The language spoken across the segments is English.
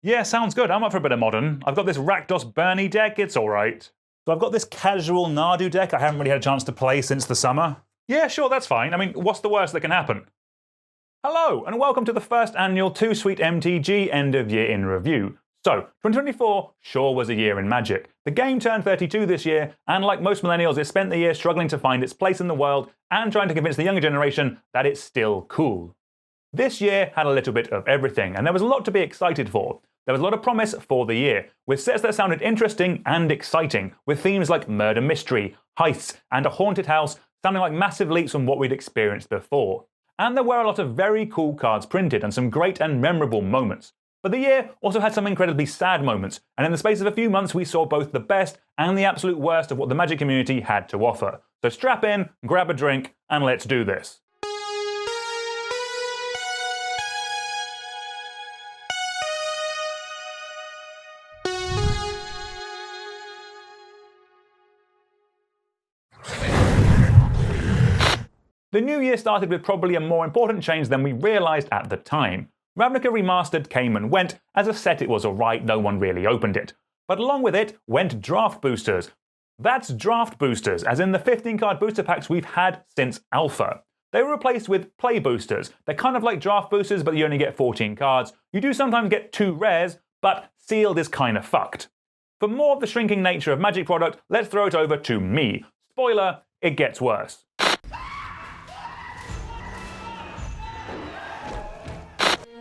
Yeah, sounds good. I'm up for a bit of modern. I've got this Rakdos Bernie deck, it's alright. So I've got this casual Nadu deck I haven't really had a chance to play since the summer. Yeah, sure, that's fine. I mean, what's the worst that can happen? Hello, and welcome to the first annual Too Sweet MTG End of Year in Review. So, 2024 sure was a year in Magic. The game turned 32 this year, and like most millennials, it spent the year struggling to find its place in the world and trying to convince the younger generation that it's still cool. This year had a little bit of everything, and there was a lot to be excited for. There was a lot of promise for the year, with sets that sounded interesting and exciting, with themes like murder mystery, heists, and a haunted house sounding like massive leaps from what we'd experienced before. And there were a lot of very cool cards printed and some great and memorable moments. But the year also had some incredibly sad moments, and in the space of a few months we saw both the best and the absolute worst of what the Magic community had to offer. So strap in, grab a drink, and let's do this. The new year started with probably a more important change than we realised at the time. Ravnica Remastered came and went. As a set it was alright, no one really opened it. But along with it went draft boosters. That's draft boosters, as in the 15-card booster packs we've had since Alpha. They were replaced with play boosters. They're kind of like draft boosters, but you only get 14 cards. You do sometimes get 2 rares, but sealed is kinda fucked. For more of the shrinking nature of Magic product, let's throw it over to me. Spoiler, it gets worse.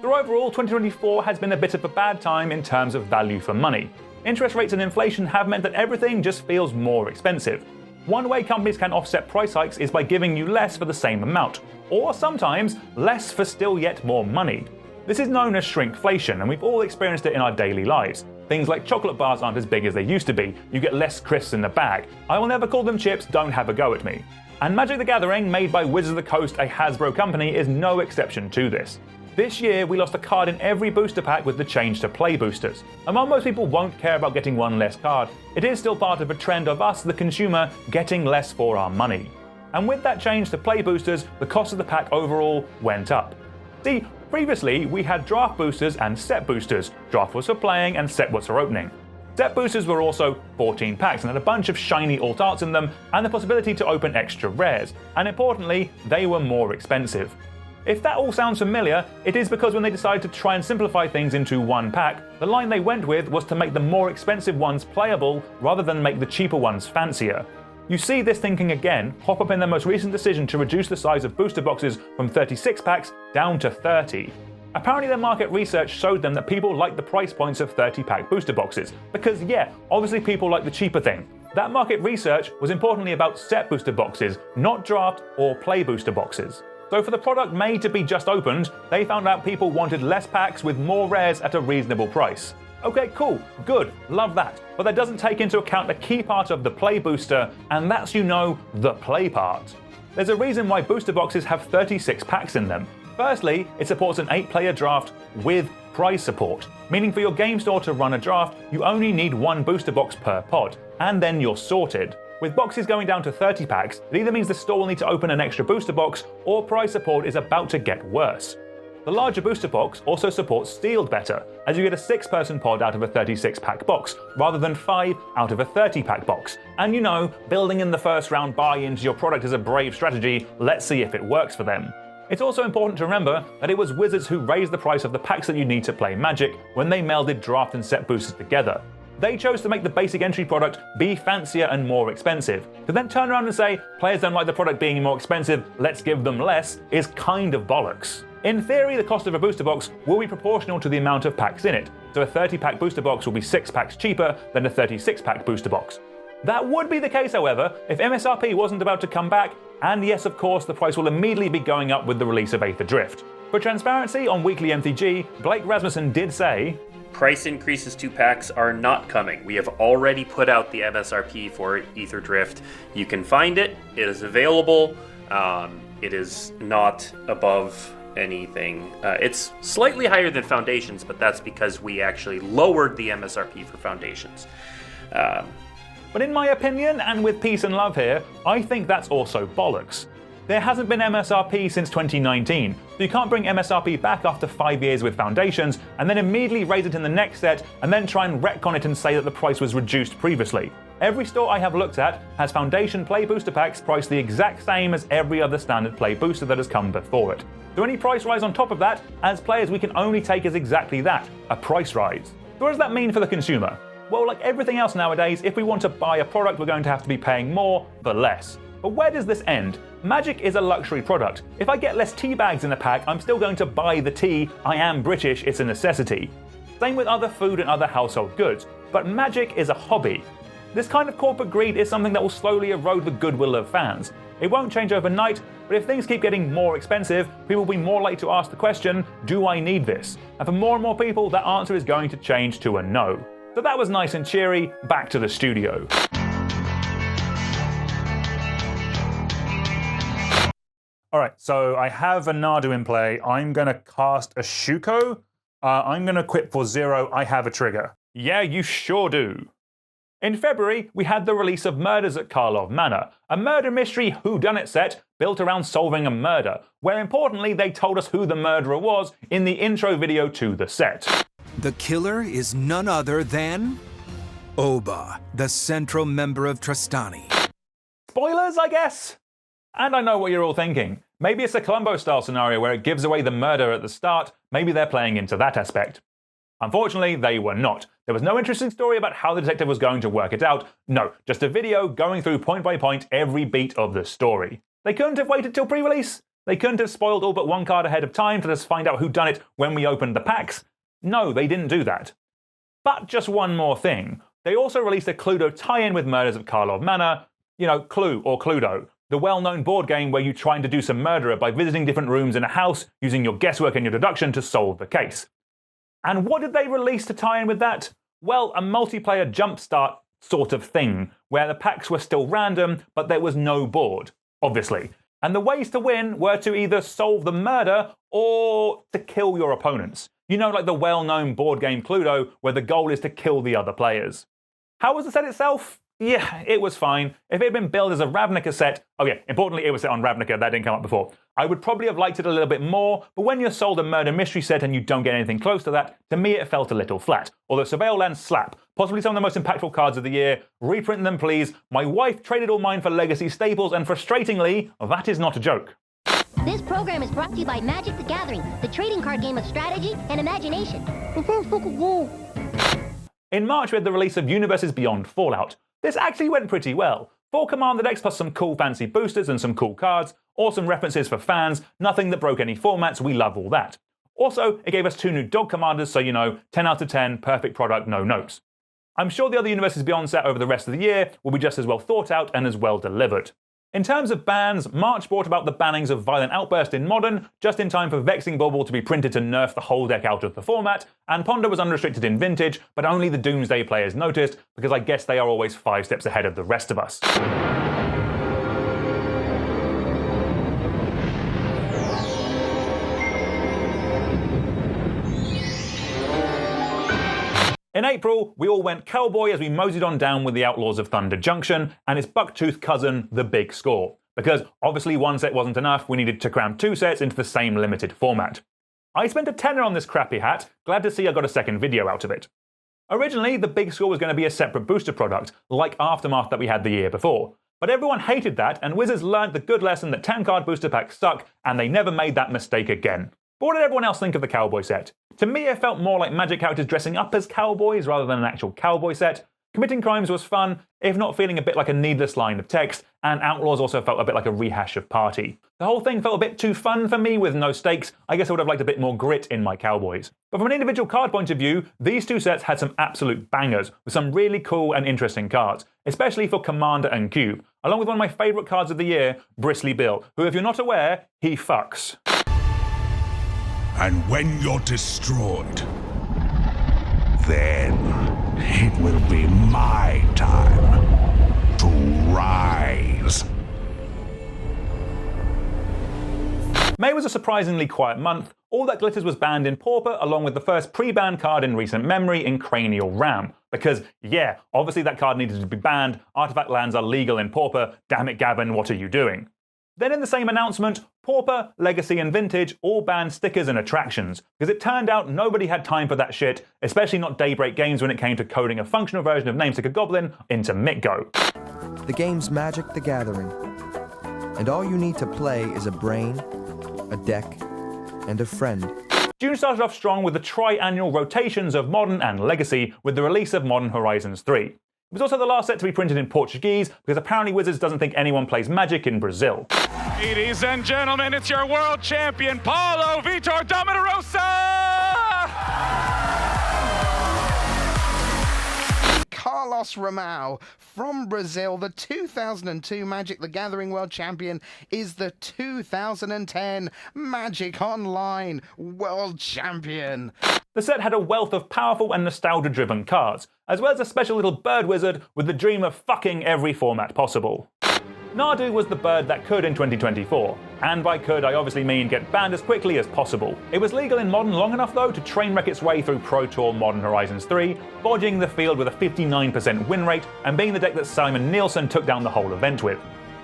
So overall, 2024 has been a bit of a bad time in terms of value for money. Interest rates and inflation have meant that everything just feels more expensive. One way companies can offset price hikes is by giving you less for the same amount, or sometimes less for still yet more money. This is known as shrinkflation, and we've all experienced it in our daily lives. Things like chocolate bars aren't as big as they used to be, you get less crisps in the bag. I will never call them chips, don't have a go at me. And Magic the Gathering, made by Wizards of the Coast, a Hasbro company, is no exception to this. This year, we lost a card in every booster pack with the change to play boosters. And while most people won't care about getting one less card, it is still part of a trend of us, the consumer, getting less for our money. And with that change to play boosters, the cost of the pack overall went up. See, previously we had draft boosters and set boosters. Draft was for playing and set was for opening. Set boosters were also 14 packs and had a bunch of shiny alt arts in them and the possibility to open extra rares. And importantly, they were more expensive. If that all sounds familiar, it is because when they decided to try and simplify things into one pack, the line they went with was to make the more expensive ones playable rather than make the cheaper ones fancier. You see this thinking again pop up in their most recent decision to reduce the size of booster boxes from 36 packs down to 30. Apparently their market research showed them that people like the price points of 30-pack booster boxes, because yeah, obviously people like the cheaper thing. That market research was importantly about set booster boxes, not draft or play booster boxes. So for the product made to be just opened, they found out people wanted less packs with more rares at a reasonable price. Okay, cool, good, love that. But that doesn't take into account the key part of the play booster, and that's, the play part. There's a reason why booster boxes have 36 packs in them. Firstly, it supports an 8-player draft with prize support, meaning for your game store to run a draft, you only need 1 booster box per pod, and then you're sorted. With boxes going down to 30 packs, it either means the store will need to open an extra booster box, or prize support is about to get worse. The larger booster box also supports sealed better, as you get a 6-person pod out of a 36-pack box, rather than 5 out of a 30-pack box. And building in the first round buy into your product is a brave strategy, let's see if it works for them. It's also important to remember that it was Wizards who raised the price of the packs that you need to play Magic when they melded draft and set boosters together. They chose to make the basic entry product be fancier and more expensive. To then turn around and say, players don't like the product being more expensive, let's give them less, is kind of bollocks. In theory, the cost of a booster box will be proportional to the amount of packs in it, so a 30-pack booster box will be 6 packs cheaper than a 36-pack booster box. That would be the case, however, if MSRP wasn't about to come back, and yes, of course, the price will immediately be going up with the release of 8th Adrift. For transparency, on Weekly MTG, Blake Rasmussen did say, price increases to packs are not coming. We have already put out the MSRP for Aether Drift. You can find it. It is available. It is not above anything. It's slightly higher than Foundations, but that's because we actually lowered the MSRP for Foundations. But in my opinion, and with peace and love here, I think that's also bollocks. There hasn't been MSRP since 2019, so you can't bring MSRP back after 5 years with Foundations and then immediately raise it in the next set and then try and retcon it and say that the price was reduced previously. Every store I have looked at has Foundation Play Booster Packs priced the exact same as every other standard Play Booster that has come before it. So any price rise on top of that, as players we can only take as exactly that, a price rise. So what does that mean for the consumer? Well, like everything else nowadays, if we want to buy a product, we're going to have to be paying more for less. But where does this end? Magic is a luxury product. If I get less tea bags in a pack, I'm still going to buy the tea. I am British, it's a necessity. Same with other food and other household goods. But Magic is a hobby. This kind of corporate greed is something that will slowly erode the goodwill of fans. It won't change overnight, but if things keep getting more expensive, people will be more likely to ask the question, do I need this? And for more and more people, that answer is going to change to a no. So that was nice and cheery, back to the studio. Alright, so I have a Nadu in play. I'm going to cast a Shuko. I'm going to equip for 0. I have a trigger. Yeah, you sure do. In February, we had the release of Murders at Karlov Manor, a murder mystery whodunit set built around solving a murder, where importantly they told us who the murderer was in the intro video to the set. The killer is none other than Oba, the central member of Trastani. Spoilers, I guess? And I know what you're all thinking. Maybe it's a Columbo-style scenario where it gives away the murder at the start. Maybe they're playing into that aspect. Unfortunately, they were not. There was no interesting story about how the detective was going to work it out. No, just a video going through point by point every beat of the story. They couldn't have waited till pre-release? They couldn't have spoiled all but one card ahead of time to let us find out who done it when we opened the packs? No, they didn't do that. But just one more thing. They also released a Cluedo tie-in with Murders at Karlov Manor. You know, Clue or Cluedo. The well-known board game where you try and deduce a murderer by visiting different rooms in a house, using your guesswork and your deduction to solve the case. And what did they release to tie in with that? Well, a multiplayer jumpstart sort of thing, where the packs were still random, but there was no board, obviously. And the ways to win were to either solve the murder or to kill your opponents. You know, like the well-known board game Cluedo, where the goal is to kill the other players. How was the set itself? Yeah, it was fine. If it had been billed as a Ravnica set, oh yeah, importantly it was set on Ravnica, that didn't come up before, I would probably have liked it a little bit more, but when you're sold a murder mystery set and you don't get anything close to that, to me it felt a little flat. Although Surveil Lands slap, possibly some of the most impactful cards of the year, reprint them please. My wife traded all mine for Legacy staples, and frustratingly, that is not a joke. This program is brought to you by Magic the Gathering, the trading card game of strategy and imagination. In March we had the release of Universes Beyond Fallout. This actually went pretty well. 4 Commander decks plus some cool fancy boosters and some cool cards, awesome references for fans, nothing that broke any formats, we love all that. Also, it gave us 2 new dog commanders, so you know, 10 out of 10, perfect product, no notes. I'm sure the other Universes Beyond set over the rest of the year will be just as well thought out and as well delivered. In terms of bans, March brought about the bannings of Violent Outburst in Modern, just in time for Vexing Bauble to be printed to nerf the whole deck out of the format, and Ponder was unrestricted in Vintage, but only the Doomsday players noticed, because I guess they are always 5 steps ahead of the rest of us. In April, we all went cowboy as we moseyed on down with the Outlaws of Thunder Junction and its bucktooth cousin, the Big Score. Because obviously one set wasn't enough, we needed to cram 2 sets into the same limited format. I spent a tenner on this crappy hat, glad to see I got a second video out of it. Originally, the Big Score was going to be a separate booster product, like Aftermath that we had the year before. But everyone hated that, and Wizards learned the good lesson that 10-card booster packs suck, and they never made that mistake again. But what did everyone else think of the cowboy set? To me, it felt more like Magic characters dressing up as cowboys rather than an actual cowboy set. Committing Crimes was fun, if not feeling a bit like a needless line of text, and Outlaws also felt a bit like a rehash of Party. The whole thing felt a bit too fun for me with no stakes. I guess I would have liked a bit more grit in my cowboys. But from an individual card point of view, these 2 sets had some absolute bangers, with some really cool and interesting cards, especially for Commander and Cube, along with one of my favourite cards of the year, Bristly Bill, who, if you're not aware, he fucks. And when you're destroyed, then it will be my time to rise. May was a surprisingly quiet month. All That Glitters was banned in Pauper, along with the first pre-banned card in recent memory in Cranial Ram. Because, yeah, obviously that card needed to be banned. Artifact lands are legal in Pauper. Damn it, Gavin, what are you doing? Then in the same announcement, Pauper, Legacy and Vintage all banned stickers and attractions, because it turned out nobody had time for that shit, especially not Daybreak Games when it came to coding a functional version of Namesake a Goblin into MitGo. The game's Magic the Gathering, and all you need to play is a brain, a deck, and a friend. June started off strong with the tri-annual rotations of Modern and Legacy with the release of Modern Horizons 3. It was also the last set to be printed in Portuguese, because apparently Wizards doesn't think anyone plays Magic in Brazil. Ladies and gentlemen, it's your world champion, Paulo Vitor Dominarosa! Carlos Ramao from Brazil, the 2002 Magic the Gathering World Champion, is the 2010 Magic Online World Champion. The set had a wealth of powerful and nostalgia-driven cards, as well as a special little bird wizard with the dream of fucking every format possible. Nadu was the bird that could in 2024, and by could I obviously mean get banned as quickly as possible. It was legal in Modern long enough though to train wreck its way through Pro Tour Modern Horizons 3, bodging the field with a 59% win rate and being the deck that Simon Nielsen took down the whole event with.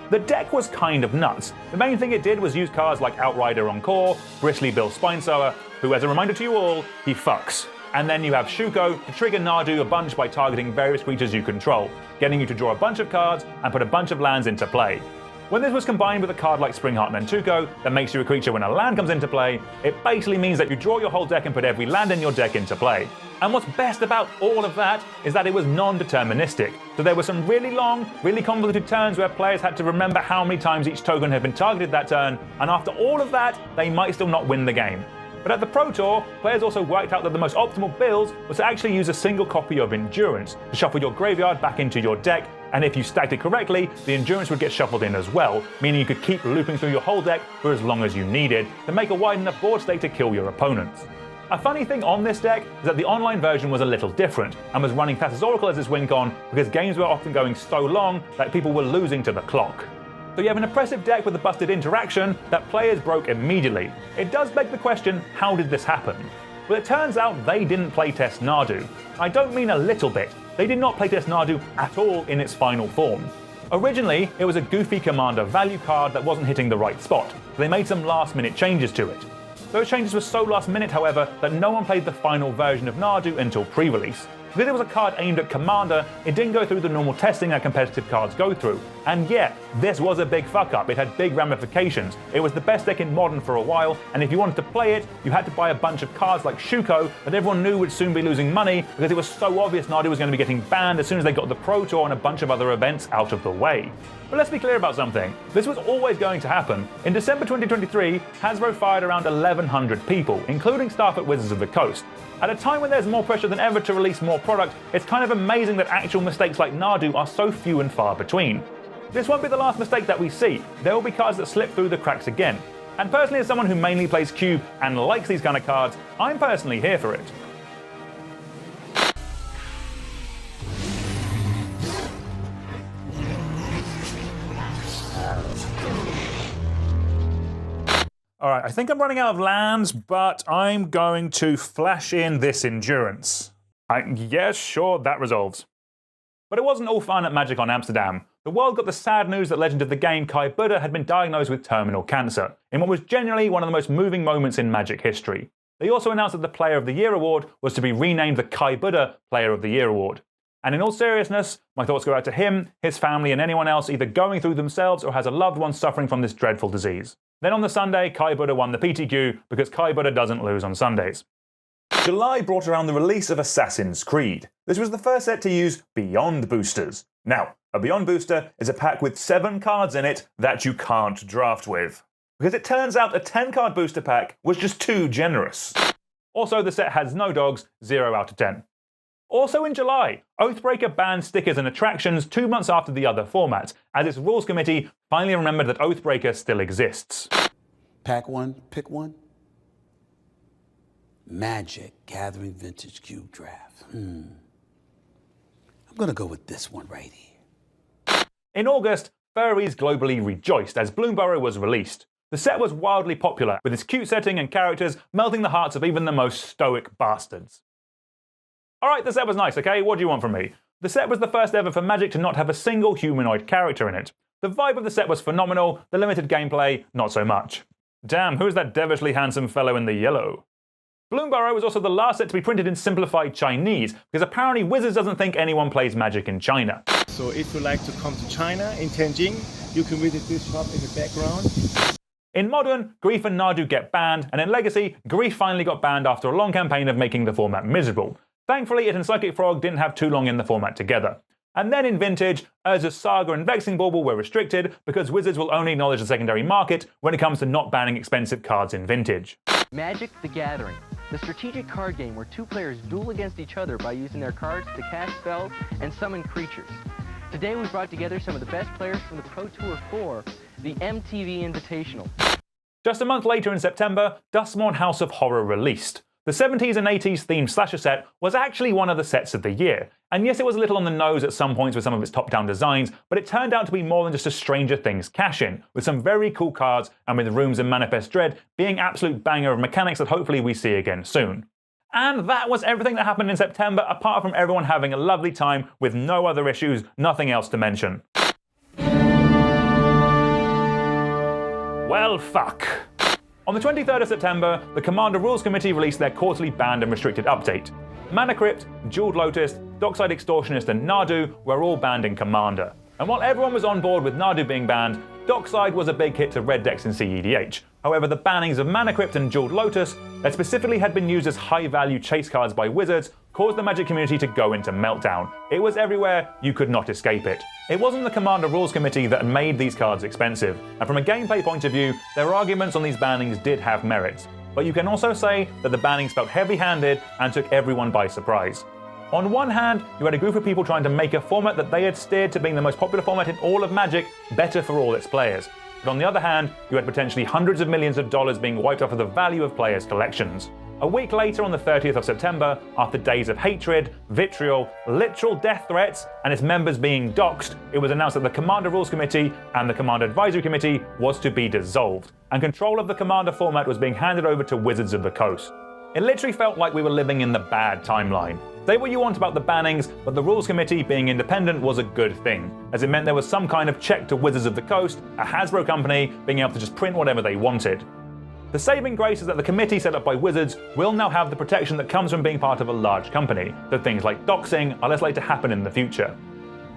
The deck was kind of nuts. The main thing it did was use cards like Outrider Encore, Bristly Bill Spinesower, who as a reminder to you all, he fucks. And then you have Shuko to trigger Nadu a bunch by targeting various creatures you control, getting you to draw a bunch of cards and put a bunch of lands into play. When this was combined with a card like Springheart Mentuko that makes you a creature when a land comes into play, it basically means that you draw your whole deck and put every land in your deck into play. And what's best about all of that is that it was non-deterministic. So there were some really long, really convoluted turns where players had to remember how many times each token had been targeted that turn, and after all of that, they might still not win the game. But at the Pro Tour, players also worked out that the most optimal build was to actually use a single copy of Endurance to shuffle your graveyard back into your deck, and if you stacked it correctly, the Endurance would get shuffled in as well, meaning you could keep looping through your whole deck for as long as you needed to make a wide enough board state to kill your opponents. A funny thing on this deck is that the online version was a little different, and was running Thassa's Oracle as its win con because games were often going so long that people were losing to the clock. So you have an oppressive deck with a busted interaction that players broke immediately. It does beg the question, how did this happen? Well, it turns out they didn't playtest Nadu. I don't mean a little bit. They did not playtest Nadu at all in its final form. Originally, it was a goofy commander value card that wasn't hitting the right spot, so they made some last-minute changes to it. Those changes were so last-minute, however, that no one played the final version of Nadu until pre-release. Because it was a card aimed at Commander, it didn't go through the normal testing that competitive cards go through. And yeah, this was a big fuck-up. It had big ramifications. It was the best deck in Modern for a while, and if you wanted to play it, you had to buy a bunch of cards like Shuko that everyone knew would soon be losing money because it was so obvious Nadu was going to be getting banned as soon as they got the Pro Tour and a bunch of other events out of the way. But let's be clear about something. This was always going to happen. In December 2023, Hasbro fired around 1,100 people, including staff at Wizards of the Coast. At a time when there's more pressure than ever to release more product, it's kind of amazing that actual mistakes like Nadu are so few and far between. This won't be the last mistake that we see. There will be cards that slip through the cracks again. And personally, as someone who mainly plays Cube and likes these kind of cards, I'm personally here for it. Alright, I think I'm running out of lands, but I'm going to flash in this Endurance. Yeah, sure, that resolves. But it wasn't all fun at MagicCon Amsterdam. The world got the sad news that legend of the game Kai Budde had been diagnosed with terminal cancer, in what was genuinely one of the most moving moments in Magic history. They also announced that the Player of the Year award was to be renamed the Kai Budde Player of the Year award. And in all seriousness, my thoughts go out to him, his family, and anyone else either going through themselves or has a loved one suffering from this dreadful disease. Then on the Sunday, Kai Budde won the PTQ because Kai Budde doesn't lose on Sundays. July brought around the release of Assassin's Creed. This was the first set to use Beyond boosters. Now, a Beyond booster is a pack with 7 cards in it that you can't draft with. Because it turns out a 10-card booster pack was just too generous. Also, the set has no dogs, 0 out of 10. Also in July, Oathbreaker banned stickers and attractions 2 months after the other formats, as its rules committee finally remembered that Oathbreaker still exists. Pack one, pick one. Magic Gathering Vintage Cube Draft. I'm gonna go with this one right here. In August, furries globally rejoiced as Bloomburrow was released. The set was wildly popular, with its cute setting and characters melting the hearts of even the most stoic bastards. Alright, the set was nice, okay? What do you want from me? The set was the first ever for Magic to not have a single humanoid character in it. The vibe of the set was phenomenal, the limited gameplay, not so much. Damn, who's that devilishly handsome fellow in the yellow? Bloomburrow was also the last set to be printed in simplified Chinese, because apparently Wizards doesn't think anyone plays Magic in China. So if you like to come to China, in Tianjin, you can visit this shop in the background. In Modern, Grief and Nadu get banned, and in Legacy, Grief finally got banned after a long campaign of making the format miserable. Thankfully, it and Psychic Frog didn't have too long in the format together. And then in Vintage, Urza's Saga and Vexing Bauble were restricted because Wizards will only acknowledge the secondary market when it comes to not banning expensive cards in Vintage. Magic the Gathering, the strategic card game where two players duel against each other by using their cards to cast spells and summon creatures. Today we brought together some of the best players from the Pro Tour 4, the MTV Invitational. Just a month later in September, Duskmourn House of Horror released. The 70s and 80s themed slasher set was actually one of the sets of the year. And yes, it was a little on the nose at some points with some of its top-down designs, but it turned out to be more than just a Stranger Things cash-in, with some very cool cards and with Rooms and Manifest Dread being absolute banger of mechanics that hopefully we see again soon. And that was everything that happened in September, apart from everyone having a lovely time with no other issues, nothing else to mention. Well, fuck. On the 23rd of September, the Commander Rules Committee released their quarterly banned and restricted update. Mana Crypt, Jeweled Lotus, Dockside Extortionist and Nadu were all banned in Commander. And while everyone was on board with Nadu being banned, Dockside was a big hit to red decks in CEDH. However, the bannings of Mana Crypt and Jeweled Lotus, that specifically had been used as high-value chase cards by Wizards, caused the Magic community to go into meltdown. It was everywhere, you could not escape it. It wasn't the Commander Rules Committee that made these cards expensive, and from a gameplay point of view, their arguments on these bannings did have merits. But you can also say that the bannings felt heavy-handed and took everyone by surprise. On one hand, you had a group of people trying to make a format that they had steered to being the most popular format in all of Magic better for all its players. But on the other hand, you had potentially hundreds of millions of dollars being wiped off of the value of players' collections. A week later, on the 30th of September, after days of hatred, vitriol, literal death threats, and its members being doxxed, it was announced that the Commander Rules Committee and the Commander Advisory Committee was to be dissolved, and control of the Commander format was being handed over to Wizards of the Coast. It literally felt like we were living in the bad timeline. Say what you want about the bannings, but the Rules Committee being independent was a good thing, as it meant there was some kind of check to Wizards of the Coast, a Hasbro company, being able to just print whatever they wanted. The saving grace is that the committee set up by Wizards will now have the protection that comes from being part of a large company, so things like doxing are less likely to happen in the future.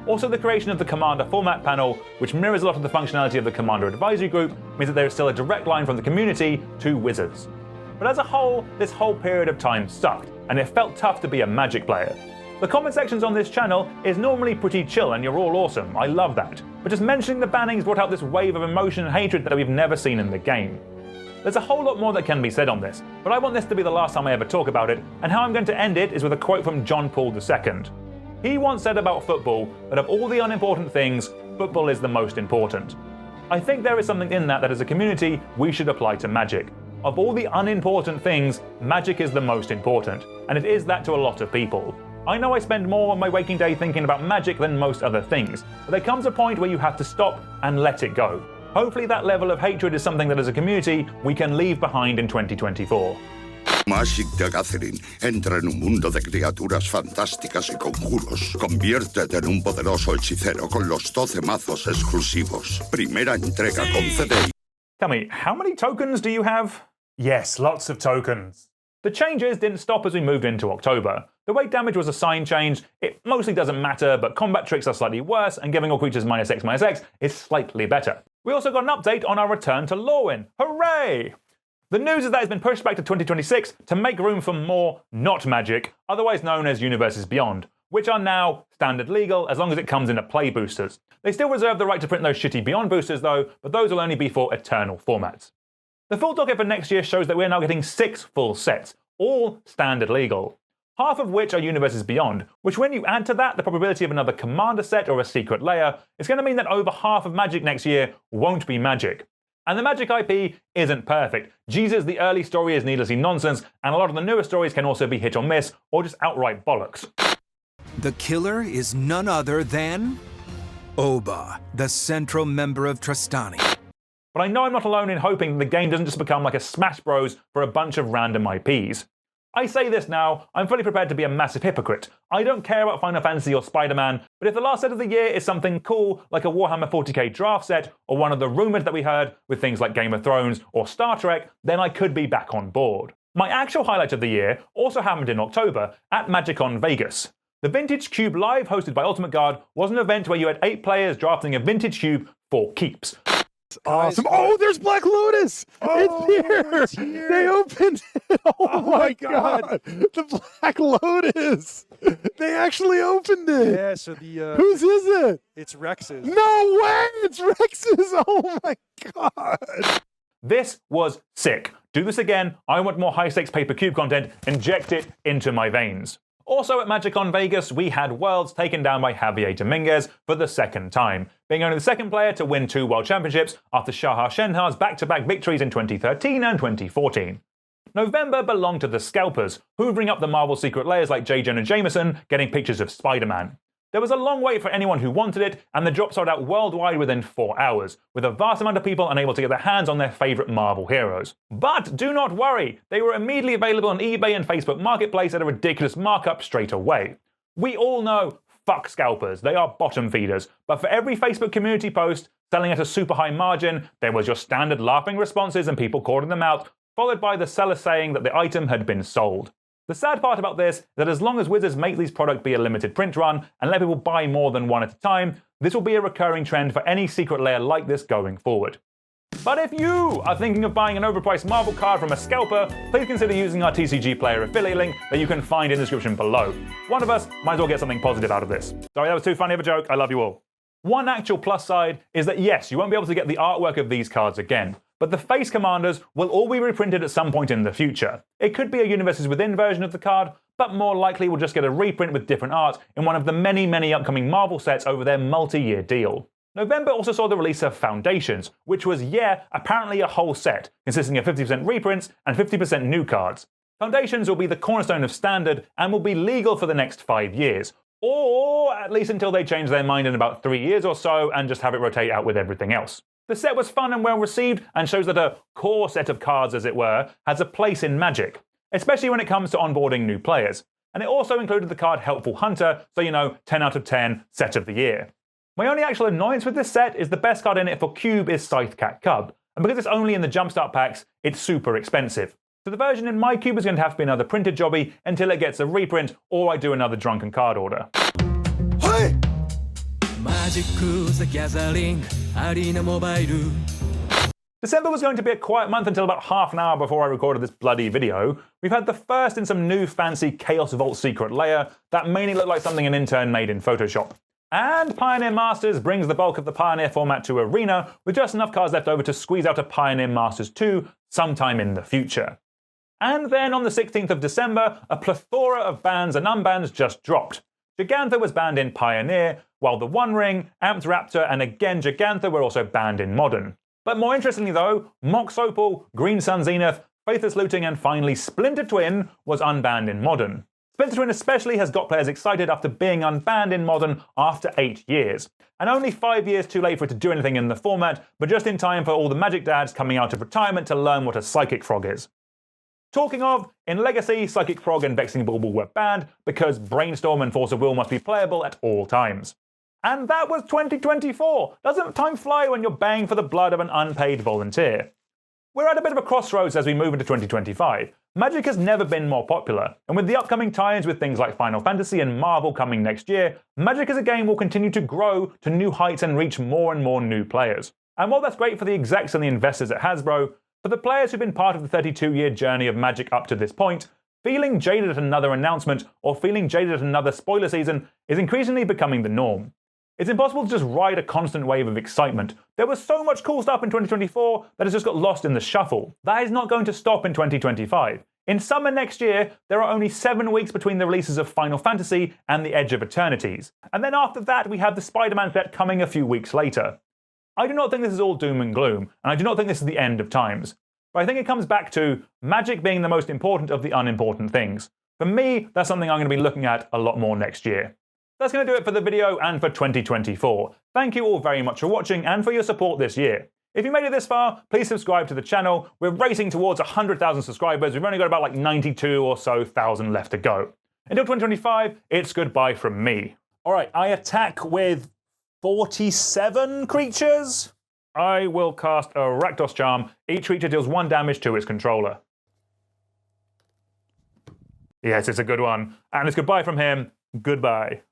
Also, the creation of the Commander format panel, which mirrors a lot of the functionality of the Commander Advisory Group, means that there is still a direct line from the community to Wizards. But as a whole, this whole period of time sucked, and it felt tough to be a Magic player. The comment sections on this channel is normally pretty chill and you're all awesome, I love that. But just mentioning the bannings brought out this wave of emotion and hatred that we've never seen in the game. There's a whole lot more that can be said on this, but I want this to be the last time I ever talk about it, and how I'm going to end it is with a quote from John Paul II. He once said about football that of all the unimportant things, football is the most important. I think there is something in that as a community we should apply to Magic. Of all the unimportant things, Magic is the most important, and it is that to a lot of people. I know I spend more of my waking day thinking about Magic than most other things, but there comes a point where you have to stop and let it go. Hopefully that level of hatred is something that as a community we can leave behind in 2024. Magic the Gathering entra en un mundo de criaturas fantásticas y conjuros. Conviértete en un poderoso hechicero con los 12 mazos exclusivos. Primera entrega con CD. Tell me, how many tokens do you have? Yes, lots of tokens. The changes didn't stop as we moved into October. The way damage was a sign change, it mostly doesn't matter, but combat tricks are slightly worse, and giving all creatures -X/-X is slightly better. We also got an update on our return to Lorwyn. Hooray! The news is that it's been pushed back to 2026 to make room for more not Magic, otherwise known as Universes Beyond, which are now standard legal as long as it comes in at play boosters. They still reserve the right to print those shitty Beyond boosters though, but those will only be for Eternal formats. The full docket for next year shows that we're now getting 6 full sets, all standard legal. Half of which are Universes Beyond, which when you add to that the probability of another Commander set or a Secret Lair, it's going to mean that over half of Magic next year won't be Magic. And the Magic IP isn't perfect. Jesus, the early story is needlessly nonsense, and a lot of the newer stories can also be hit or miss, or just outright bollocks. The killer is none other than Oba, the central member of Trastani. But I know I'm not alone in hoping the game doesn't just become like a Smash Bros for a bunch of random IPs. I say this now, I'm fully prepared to be a massive hypocrite. I don't care about Final Fantasy or Spider-Man, but if the last set of the year is something cool like a Warhammer 40k draft set, or one of the rumours that we heard with things like Game of Thrones or Star Trek, then I could be back on board. My actual highlight of the year also happened in October at MagicCon Vegas. The Vintage Cube Live hosted by Ultimate Guard was an event where you had 8 players drafting a Vintage Cube for keeps. Awesome. Oh, there's Black Lotus! It's here! They opened it! Oh my god! The Black Lotus! They actually opened it! Yeah, so the... Whose is it? It's Rex's. No way! It's Rex's! Oh my god! This was sick. Do this again. I want more high-stakes pay-per-cube content. Inject it into my veins. Also at MagicCon Vegas, we had Worlds taken down by Javier Dominguez for the second time, being only the second player to win 2 World Championships after Shahar Shenhar's back-to-back victories in 2013 and 2014. November belonged to the Scalpers, hoovering up the Marvel Secret Lairs like J. Jonah Jameson, getting pictures of Spider-Man. There was a long wait for anyone who wanted it, and the drop sold out worldwide within 4 hours, with a vast amount of people unable to get their hands on their favourite Marvel heroes. But do not worry, they were immediately available on eBay and Facebook Marketplace at a ridiculous markup straight away. We all know, fuck scalpers, they are bottom feeders, but for every Facebook community post selling at a super high margin, there was your standard laughing responses and people calling them out, followed by the seller saying that the item had been sold. The sad part about this is that as long as Wizards make these products be a limited print run and let people buy more than one at a time, this will be a recurring trend for any Secret Lair like this going forward. But if you are thinking of buying an overpriced Marvel card from a scalper, please consider using our TCG Player affiliate link that you can find in the description below. One of us might as well get something positive out of this. Sorry, that was too funny of a joke. I love you all. One actual plus side is that yes, you won't be able to get the artwork of these cards again, but the face commanders will all be reprinted at some point in the future. It could be a Universes Within version of the card, but more likely we'll just get a reprint with different art in one of the many upcoming Marvel sets over their multi-year deal. November also saw the release of Foundations, which was, apparently a whole set, consisting of 50% reprints and 50% new cards. Foundations will be the cornerstone of Standard and will be legal for the next 5 years, or at least until they change their mind in about 3 years or so and just have it rotate out with everything else. The set was fun and well received and shows that a core set of cards, as it were, has a place in Magic, especially when it comes to onboarding new players. And it also included the card Helpful Hunter, so 10 out of 10 set of the year. My only actual annoyance with this set is the best card in it for Cube is Scythecat Cub, and because it's only in the Jumpstart packs, it's super expensive. So the version in my Cube is going to have to be another printed jobby until it gets a reprint or I do another drunken card order. Hey! Magic the Gathering Arena Mobile. December was going to be a quiet month until about half an hour before I recorded this bloody video. We've had the first in some new fancy Chaos Vault Secret Lair that mainly looked like something an intern made in Photoshop. And Pioneer Masters brings the bulk of the Pioneer format to Arena, with just enough cards left over to squeeze out a Pioneer Masters 2 sometime in the future. And then on the 16th of December, a plethora of bans and unbans just dropped. Gigantha was banned in Pioneer, while the One Ring, Amped Raptor, and again Gigantha were also banned in Modern. But more interestingly though, Mox Opal, Green Sun Zenith, Faithless Looting, and finally Splinter Twin was unbanned in Modern. Splinter Twin especially has got players excited after being unbanned in Modern after 8 years. And only 5 years too late for it to do anything in the format, but just in time for all the Magic dads coming out of retirement to learn what a Psychic Frog is. Talking of, in Legacy, Psychic Frog and Vexing Bulbul were banned because Brainstorm and Force of Will must be playable at all times. And that was 2024! Doesn't time fly when you're baying for the blood of an unpaid volunteer? We're at a bit of a crossroads as we move into 2025. Magic has never been more popular, and with the upcoming tie-ins with things like Final Fantasy and Marvel coming next year, Magic as a game will continue to grow to new heights and reach more and more new players. And while that's great for the execs and the investors at Hasbro, for the players who've been part of the 32-year journey of Magic up to this point, feeling jaded at another announcement or feeling jaded at another spoiler season is increasingly becoming the norm. It's impossible to just ride a constant wave of excitement. There was so much cool stuff in 2024 that has just got lost in the shuffle. That is not going to stop in 2025. In summer next year, there are only 7 weeks between the releases of Final Fantasy and The Edge of Eternities. And then after that, we have the Spider-Man set coming a few weeks later. I do not think this is all doom and gloom, and I do not think this is the end of times. But I think it comes back to Magic being the most important of the unimportant things. For me, that's something I'm going to be looking at a lot more next year. That's going to do it for the video and for 2024. Thank you all very much for watching and for your support this year. If you made it this far, please subscribe to the channel. We're racing towards 100,000 subscribers. We've only got about like 92 or so thousand left to go. Until 2025, it's goodbye from me. All right, I attack with 47 creatures. I will cast a Rakdos Charm. Each creature deals 1 damage to its controller. Yes, it's a good one. And it's goodbye from him. Goodbye.